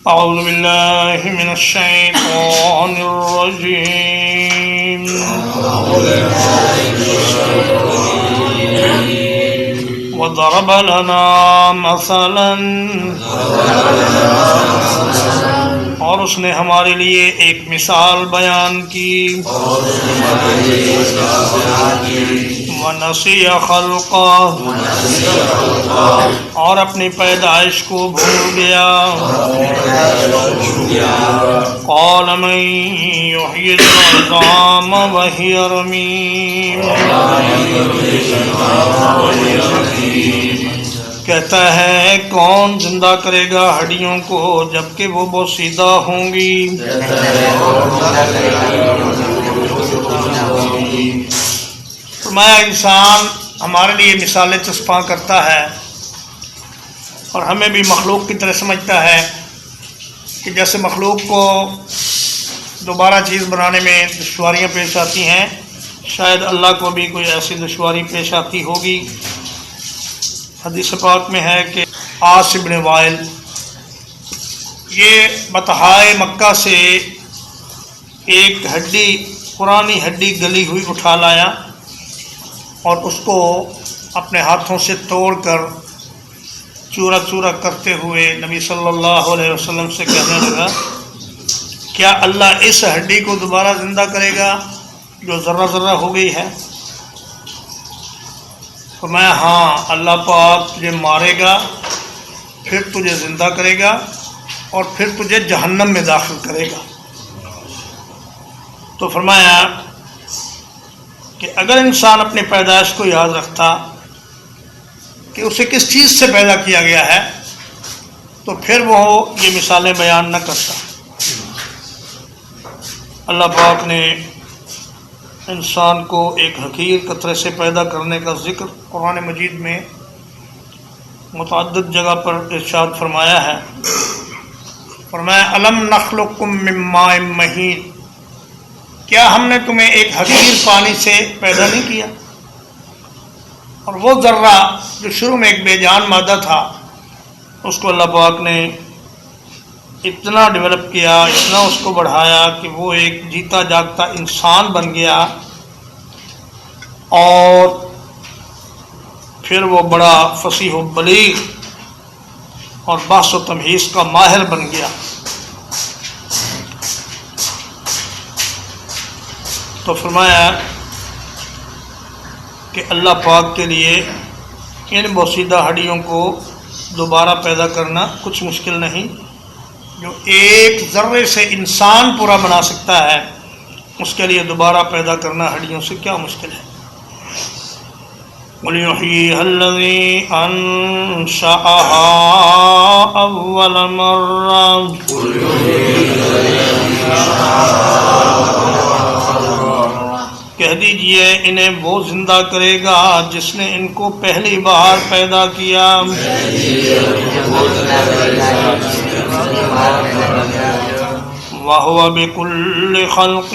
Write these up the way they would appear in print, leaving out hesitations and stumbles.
أعوذ بالله من الشيطان الرجيم وضرب لنا مثلا اور اس نے ہمارے لیے ایک مثال بیان کی وَنَسِيَ خَلْقَهُ اور اپنی پیدائش کو بھول گیا قَالَ مَن يُحْيِي الْعِظَامَ وَهِيَ رَمِيمٌ کہتا ہے کون زندہ کرے گا ہڈیوں کو جبکہ وہ بوسیدہ ہوں گی۔ فرمایا انسان ہمارے لیے مثالیں چسپاں کرتا ہے اور ہمیں بھی مخلوق کی طرح سمجھتا ہے کہ جیسے مخلوق کو دوبارہ چیز بنانے میں دشواریاں پیش آتی ہیں، شاید اللہ کو بھی کوئی ایسی دشواری پیش آتی ہوگی۔ حدیث پاک میں ہے کہ عاص بن وائل یہ بطحائے مکہ سے ایک ہڈی، پرانی ہڈی گلی ہوئی اٹھا لایا اور اس کو اپنے ہاتھوں سے توڑ کر چورا چورا کرتے ہوئے نبی صلی اللہ علیہ وسلم سے کہنے لگا کیا اللہ اس ہڈی کو دوبارہ زندہ کرے گا جو ذرہ ذرہ ہو گئی ہے؟ فرمایا ہاں، اللہ پاک تجھے مارے گا، پھر تجھے زندہ کرے گا اور پھر تجھے جہنم میں داخل کرے گا۔ تو فرمایا کہ اگر انسان اپنی پیدائش کو یاد رکھتا کہ اسے کس چیز سے پیدا کیا گیا ہے تو پھر وہ یہ مثالیں بیان نہ کرتا۔ اللہ پاک نے انسان کو ایک حقیر قطرے سے پیدا کرنے کا ذکر قرآن مجید میں متعدد جگہ پر ارشاد فرمایا ہے۔ فرمایا الم نخلقکم من ماء مہین، کیا ہم نے تمہیں ایک حقیر پانی سے پیدا نہیں کیا؟ اور وہ ذرہ جو شروع میں ایک بے جان مادہ تھا اس کو اللہ پاک نے اتنا ڈیولپ کیا، اتنا اس کو بڑھایا کہ وہ ایک جیتا جاگتا انسان بن گیا اور پھر وہ بڑا فصیح و بلیغ اور بحث و تمہیز کا ماہر بن گیا۔ تو فرمایا کہ اللہ پاک کے لیے ان بوسیدہ ہڈیوں کو دوبارہ پیدا کرنا کچھ مشکل نہیں، جو ایک ذرے سے انسان پورا بنا سکتا ہے اس کے لیے دوبارہ پیدا کرنا ہڈیوں سے کیا مشکل ہے۔ وَلْيُحْيِيهَا الَّذِي أَنشَأَهَا أَوَّلَ مَرَّةٍ، کہہ دیجئے انہیں وہ زندہ کرے گا جس نے ان کو پہلی بار پیدا کیا۔ وَهُوَ بِكُلِّ خَلْقٍ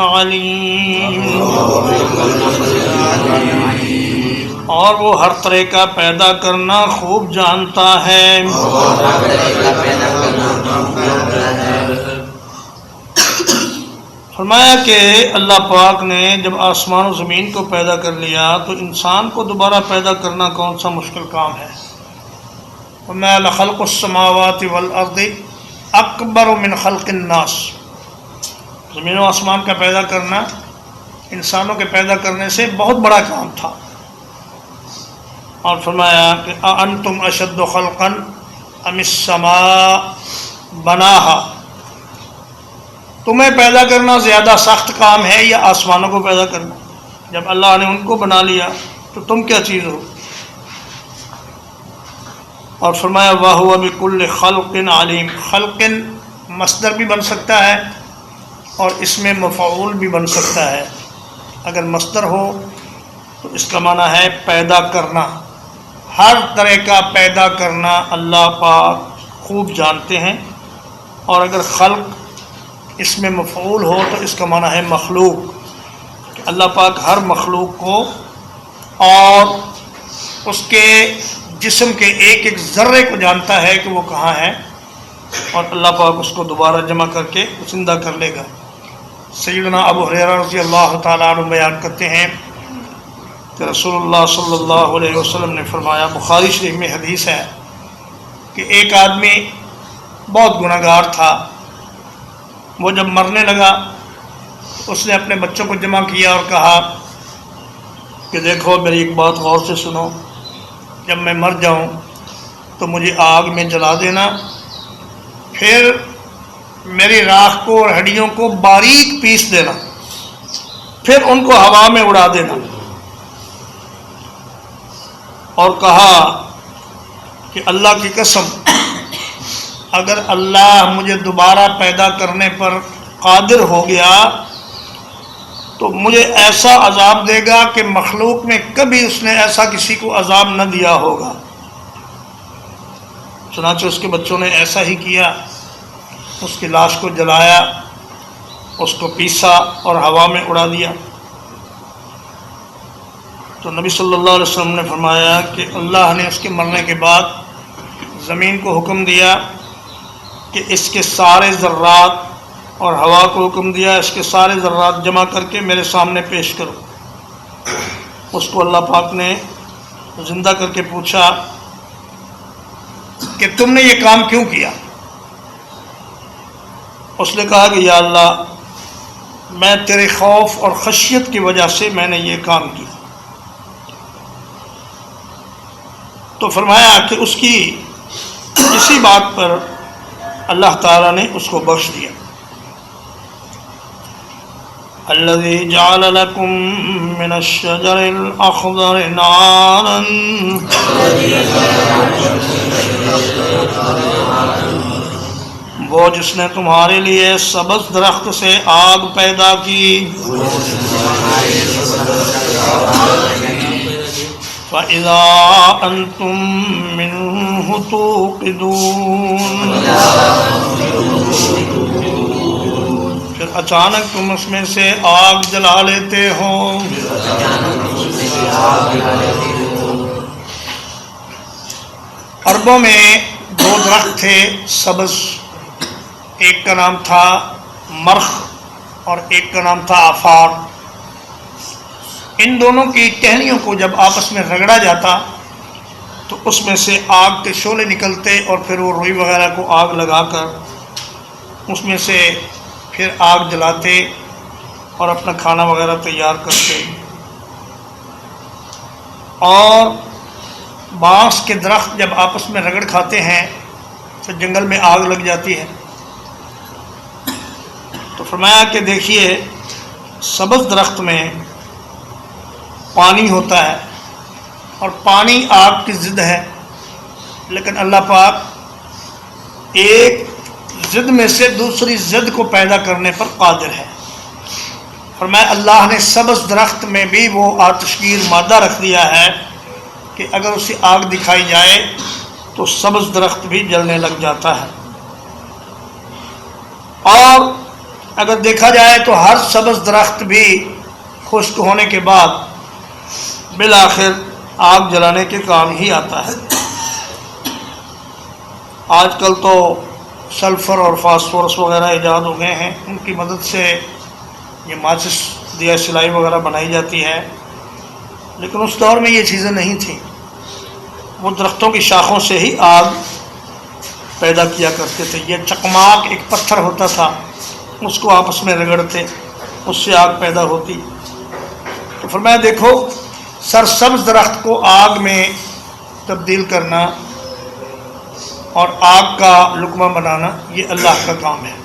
عَلِيمٌ، اور وہ ہر طرح کا پیدا کرنا خوب جانتا ہے۔ فرمایا کہ اللہ پاک نے جب آسمان و زمین کو پیدا کر لیا تو انسان کو دوبارہ پیدا کرنا کون سا مشکل کام ہے۔ فرمایا لخلق السماوات والارض اکبر من خلق الناس، زمین و آسمان کا پیدا کرنا انسانوں کے پیدا کرنے سے بہت بڑا کام تھا۔ اور فرمایا کہ اَأَنْتُمْ أَشَدُّ خَلْقًا أَمِ السَّمَاءُ بَنَاهَا، تمہیں پیدا کرنا زیادہ سخت کام ہے یا آسمانوں کو پیدا کرنا؟ جب اللہ نے ان کو بنا لیا تو تم کیا چیز ہو؟ اور فرمایا وَهُوَ بِكُلِّ خَلْقٍ عَلِيمٌ، خلق مصدر بھی بن سکتا ہے اور اس میں مفعول بھی بن سکتا ہے۔ اگر مصدر ہو تو اس کا معنی ہے پیدا کرنا، ہر طرح کا پیدا کرنا اللہ پاک خوب جانتے ہیں، اور اگر خلق اس میں مفعول ہو تو اس کا معنی ہے مخلوق، کہ اللہ پاک ہر مخلوق کو اور اس کے جسم کے ایک ایک ذرے کو جانتا ہے کہ وہ کہاں ہے اور اللہ پاک اس کو دوبارہ جمع کر کے زندہ کر لے گا۔ سیدنا ابو ہریرہ رضی اللہ تعالیٰ عنہ بیان کرتے ہیں کہ رسول اللہ صلی اللہ علیہ وسلم نے فرمایا، بخاری شریف میں حدیث ہے کہ ایک آدمی بہت گناہ گار تھا، وہ جب مرنے لگا اس نے اپنے بچوں کو جمع کیا اور کہا کہ دیکھو میری ایک بات غور سے سنو، جب میں مر جاؤں تو مجھے آگ میں جلا دینا، پھر میری راکھ کو اور ہڈیوں کو باریک پیس دینا، پھر ان کو ہوا میں اڑا دینا، اور کہا کہ اللہ کی قسم اگر اللہ مجھے دوبارہ پیدا کرنے پر قادر ہو گیا تو مجھے ایسا عذاب دے گا کہ مخلوق میں کبھی اس نے ایسا کسی کو عذاب نہ دیا ہوگا۔ چنانچہ اس کے بچوں نے ایسا ہی کیا، اس کی لاش کو جلایا، اس کو پیسا اور ہوا میں اڑا دیا۔ تو نبی صلی اللہ علیہ وسلم نے فرمایا کہ اللہ نے اس کے مرنے کے بعد زمین کو حکم دیا کہ اس کے سارے ذرات، اور ہوا کو حکم دیا اس کے سارے ذرات جمع کر کے میرے سامنے پیش کرو۔ اس کو اللہ پاک نے زندہ کر کے پوچھا کہ تم نے یہ کام کیوں کیا؟ اس نے کہا کہ یا اللہ میں تیرے خوف اور خشیت کی وجہ سے میں نے یہ کام کیا۔ تو فرمایا کہ اس کی اسی بات پر اللہ تعالیٰ نے اس کو بخش دیا۔ الذي جعل لكم من الشجر الأخضر نارا وہ جس نے تمہارے لیے سبز درخت سے آگ پیدا کی، فَإِذَا أَنْتُم مِّنْهُ تُوقِدُونَ پھر اچانک تم اس میں سے آگ جلا لیتے ہو۔ عربوں میں دو درخت تھے سبز، ایک کا نام تھا مرخ اور ایک کا نام تھا آفار۔ ان دونوں کی ٹہنیوں کو جب آپس میں رگڑا جاتا تو اس میں سے آگ کے شعلے نکلتے، اور پھر وہ روئی وغیرہ کو آگ لگا کر اس میں سے پھر آگ جلاتے اور اپنا کھانا وغیرہ تیار کرتے۔ اور بانس کے درخت جب آپس میں رگڑ کھاتے ہیں تو جنگل میں آگ لگ جاتی ہے۔ تو فرمایا کہ دیکھیے سبز درخت میں پانی ہوتا ہے اور پانی آگ کی ضد ہے، لیکن اللہ پاک ایک ضد میں سے دوسری ضد کو پیدا کرنے پر قادر ہے۔ فرمایا اللہ نے سبز درخت میں بھی وہ آتشگیر مادہ رکھ دیا ہے کہ اگر اسے آگ دکھائی جائے تو سبز درخت بھی جلنے لگ جاتا ہے، اور اگر دیکھا جائے تو ہر سبز درخت بھی خشک ہونے کے بعد بالآخر آگ جلانے کے کام ہی آتا ہے۔ آج کل تو سلفر اور فاسفورس وغیرہ ایجاد ہو گئے ہیں، ان کی مدد سے یہ ماچس دیا سلائی وغیرہ بنائی جاتی ہے، لیکن اس دور میں یہ چیزیں نہیں تھیں۔ وہ درختوں کی شاخوں سے ہی آگ پیدا کیا کرتے تھے۔ یہ چکماک ایک پتھر ہوتا تھا، اس کو آپس میں رگڑتے، اس سے آگ پیدا ہوتی۔ تو فرمایا دیکھو سرسبز درخت کو آگ میں تبدیل کرنا اور آگ کا لقمہ بنانا یہ اللہ کا کام ہے۔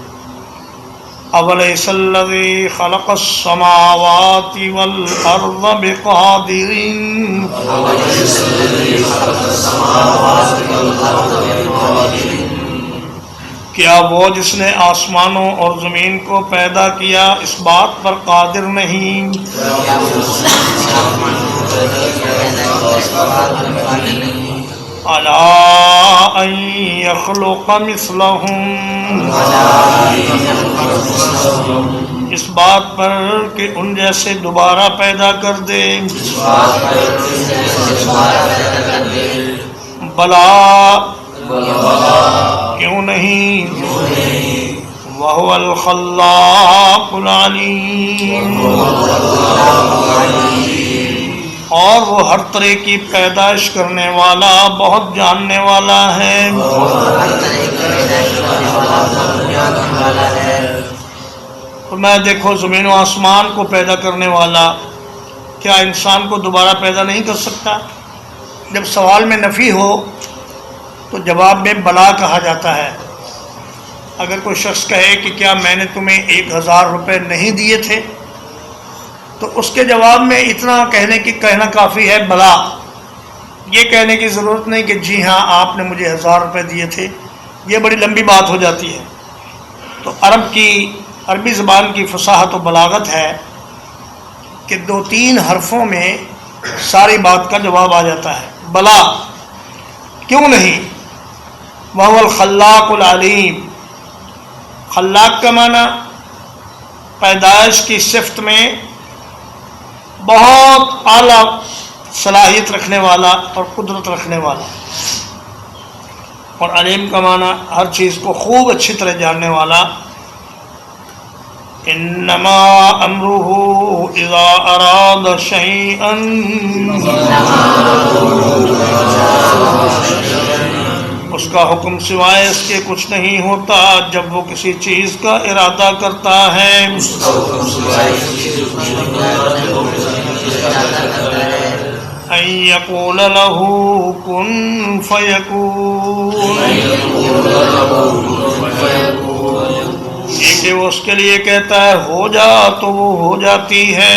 اولیس الذی خلق السماوات والارض بقادر کیا وہ جس نے آسمانوں اور زمین کو پیدا کیا اس بات پر قادر نہیں؟ الا ان یخلق مثلہم اس بات پر کہ ان جیسے دوبارہ پیدا کر دے۔ بلا کیوں نہیں؟ وَهُوَ الْخَلَّاقُ الْعَلِيمُ، اور وہ ہر طرح کی پیدائش کرنے والا، بہت جاننے والا ہے۔ تو میں دیکھو زمین و آسمان کو پیدا کرنے والا کیا انسان کو دوبارہ پیدا نہیں کر سکتا؟ جب سوال میں نفی ہو تو جواب میں بلا کہا جاتا ہے۔ اگر کوئی شخص کہے کہ کیا میں نے تمہیں 1000 روپے نہیں دیے تھے، تو اس کے جواب میں اتنا کہنا کافی ہے بلا، یہ کہنے کی ضرورت نہیں کہ جی ہاں آپ نے مجھے 1000 روپے دیے تھے، یہ بڑی لمبی بات ہو جاتی ہے۔ تو عربی زبان کی فصاحت و بلاغت ہے کہ 2-3 حرفوں میں ساری بات کا جواب آ جاتا ہے۔ بلا، کیوں نہیں؟ وَهُوَ الْخَلَّاقُ الْعَلِيمُ، خلاق کا معنی پیدائش کی صفت میں بہت اعلیٰ صلاحیت رکھنے والا اور قدرت رکھنے والا، اور علیم کا معنی ہر چیز کو خوب اچھی طرح جاننے والا۔ انما امرہ اذا اراد شیئا، اس کا حکم سوائے اس کے کچھ نہیں ہوتا جب وہ کسی چیز کا ارادہ کرتا ہے۔ ان یقول لہ کن فیکون، یہ کہ وہ اس کے لیے کہتا ہے ہو جا تو وہ ہو جاتی ہے۔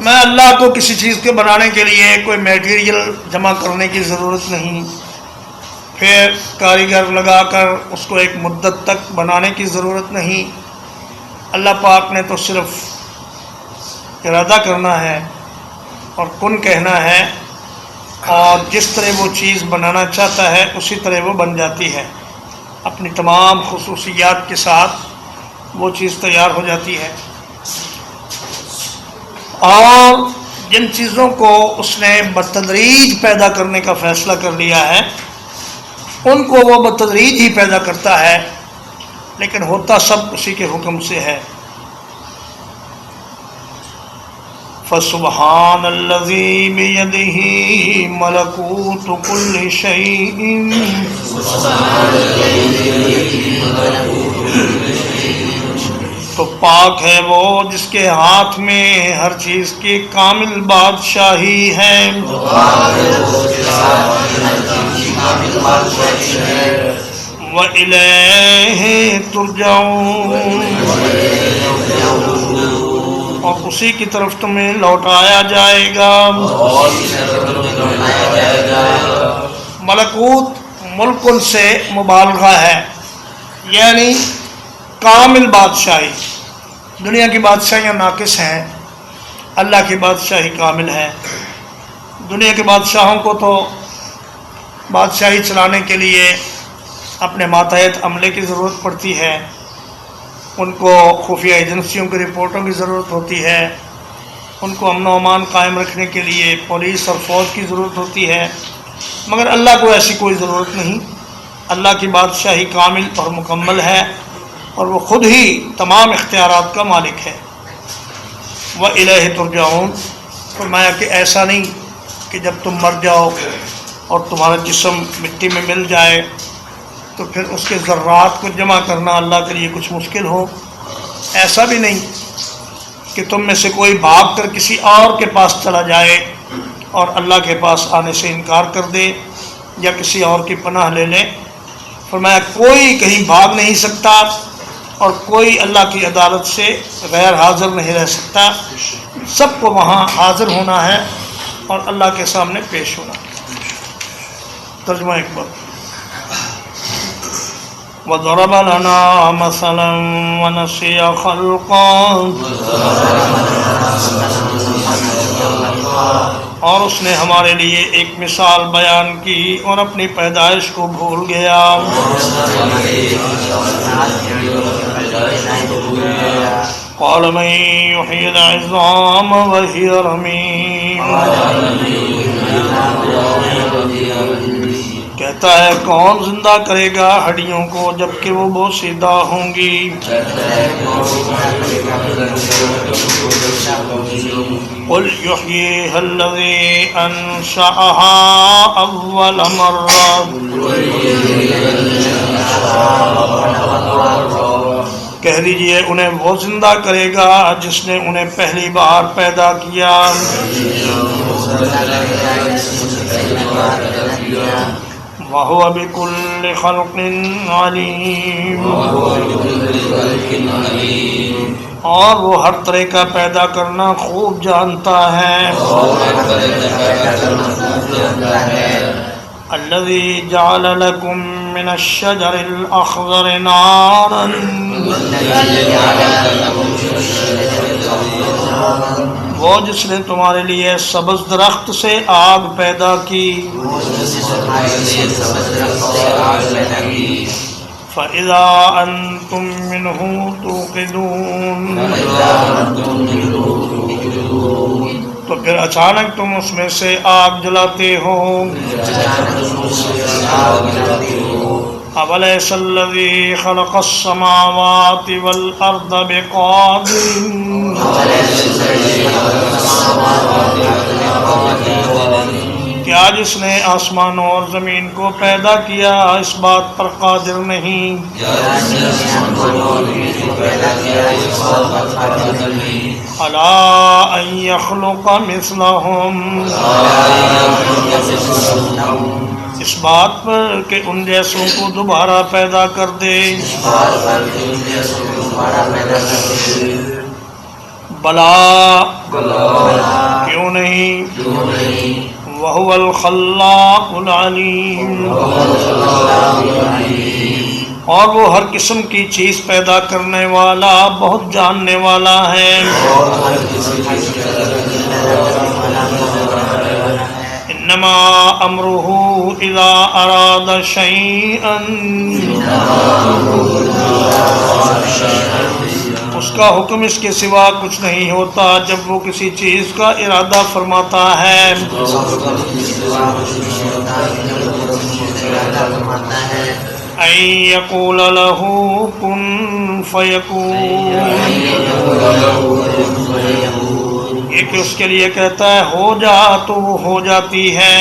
میں اللہ کو کسی چیز کے بنانے کے لیے کوئی میٹیریل جمع کرنے کی ضرورت نہیں، پھر کاریگر لگا کر اس کو ایک مدت تک بنانے کی ضرورت نہیں۔ اللہ پاک نے تو صرف ارادہ کرنا ہے اور کن کہنا ہے، اور جس طرح وہ چیز بنانا چاہتا ہے اسی طرح وہ بن جاتی ہے، اپنی تمام خصوصیات کے ساتھ وہ چیز تیار ہو جاتی ہے۔ اور جن چیزوں کو اس نے بتدریج پیدا کرنے کا فیصلہ کر لیا ہے ان کو وہ بتدریج ہی پیدا کرتا ہے، لیکن ہوتا سب اسی کے حکم سے ہے۔ فَسُبْحَانَ الَّذِي بِيَدِهِ مَلَكُوتُ كُلِّ شَيْءٍ، تو پاک ہے وہ جس کے ہاتھ میں ہر چیز کی کامل بادشاہی ہے۔ وَإِلَيْهِ تُرْجَعُونَ، اور اسی کی طرف تمہیں لوٹایا جائے گا۔ ملکوت ملکن سے مبالغہ ہے، یعنی کامل بادشاہی۔ دنیا کی بادشاہیاں ناقص ہیں، اللہ کی بادشاہی کامل ہے۔ دنیا کے بادشاہوں کو تو بادشاہی چلانے کے لیے اپنے ماتحت عملے کی ضرورت پڑتی ہے، ان کو خفیہ ایجنسیوں کی رپورٹوں کی ضرورت ہوتی ہے، ان کو امن و امان قائم رکھنے کے لیے پولیس اور فوج کی ضرورت ہوتی ہے، مگر اللہ کو ایسی کوئی ضرورت نہیں۔ اللہ کی بادشاہی کامل اور مکمل ہے، اور وہ خود ہی تمام اختیارات کا مالک ہے۔ وَإِلَيْهِ تُرْجَعُونَ، فرمایا کہ ایسا نہیں کہ جب تم مر جاؤ اور تمہارا جسم مٹی میں مل جائے تو پھر اس کے ذرات کو جمع کرنا اللہ کے لیے کچھ مشکل ہو۔ ایسا بھی نہیں کہ تم میں سے کوئی بھاگ کر کسی اور کے پاس چلا جائے اور اللہ کے پاس آنے سے انکار کر دے یا کسی اور کی پناہ لے لے۔ فرمایا کوئی کہیں بھاگ نہیں سکتا اور کوئی اللہ کی عدالت سے غیر حاضر نہیں رہ سکتا، سب کو وہاں حاضر ہونا ہے اور اللہ کے سامنے پیش ہونا۔ ترجمہ ایک بار۔ وَضَرَبَ لَنَا مَثَلًا وَنَسِيَ خَلْقًا، اور اس نے ہمارے لیے ایک مثال بیان کی اور اپنی پیدائش کو بھول گیا۔ قَالَ مَن يُحْيِي الْعِظَامَ وَهِيَ رَمِيمٌ، کہتا ہے کون زندہ کرے گا ہڈیوں کو جبکہ وہ بوسیدہ ہوں گی؟ قل یحییھا الذی انشأھا اول مرہ، کہہ دیجئے انہیں وہ زندہ کرے گا جس نے انہیں پہلی بار پیدا کیا۔ وَهُوَ بِكُلِّ خَلْقٍ عَلِيمٌ، اور وہ ہر طرح کا پیدا کرنا خوب جانتا ہے۔ الَّذِي جَعَلَ لَكُم مِّنَ الشَّجَرِ الْأَخْضَرِ نَارًا، وہ جس نے تمہارے لیے سبز درخت سے آگ پیدا کی۔ فَإِذَا أَنْتُمْ مِنْهُ تُوقِدُونَ، تو پھر اچانک تم اس میں سے آگ جلاتے ہو۔ أَوَلَيْسَ الَّذِي خَلَقَ السَّمَاوَاتِ وَالْأَرْضَ بِقَادِرٍ، کیا جس نے آسمانوں اور زمین کو پیدا کیا اس بات پر قادر نہیں؟ أَلَا أَن يَخْلُقَ مِثْلَهُمْ، اس بات پر کہ ان جیسوں کو دوبارہ پیدا کر دے۔ بلا، کیوں نہیں؟ وَهُوَ الْخَلَّاقُ الْعَلِيمُ، اور وہ ہر قسم کی چیز پیدا کرنے والا بہت جاننے والا ہے۔ انما امرہ اذا اراد شیئا، اس کا حکم اس کے سوا کچھ نہیں ہوتا جب وہ کسی چیز کا ارادہ فرماتا ہے۔ ان یقول لہ کن فیکون، یہ کہ اس کے لیے کہتا ہے ہو جا تو وہ ہو جاتی ہے۔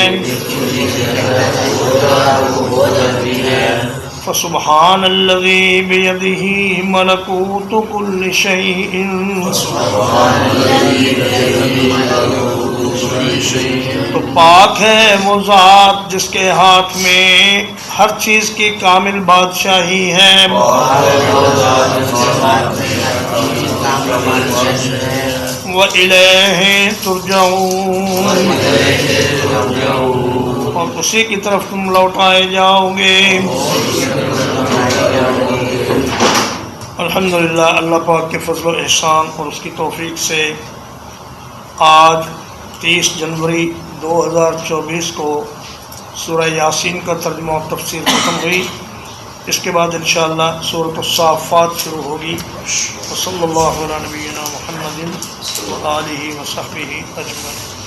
فسبحان الذی بیدہ ملکوت کل شیء، تو پاک ہے وہ ذات جس کے ہاتھ میں ہر چیز کی کامل بادشاہی ہے۔ وَإِلَيْهِ تُرْجَعُونَ، اور اسی کی طرف تم لوٹائے جاؤ گے۔ الحمدللہ، اللہ پاک کے فضل و احسان اور اس کی توفیق سے آج 30 جنوری 2024 کو سورہ یاسین کا ترجمہ و تفسیر ختم ہوئی۔ اس کے بعد انشاءاللہ سورۃ الصافات شروع ہوگی۔ وصلی اللہ علی نبینا محمد وآلہ وصحبہ اجمعین۔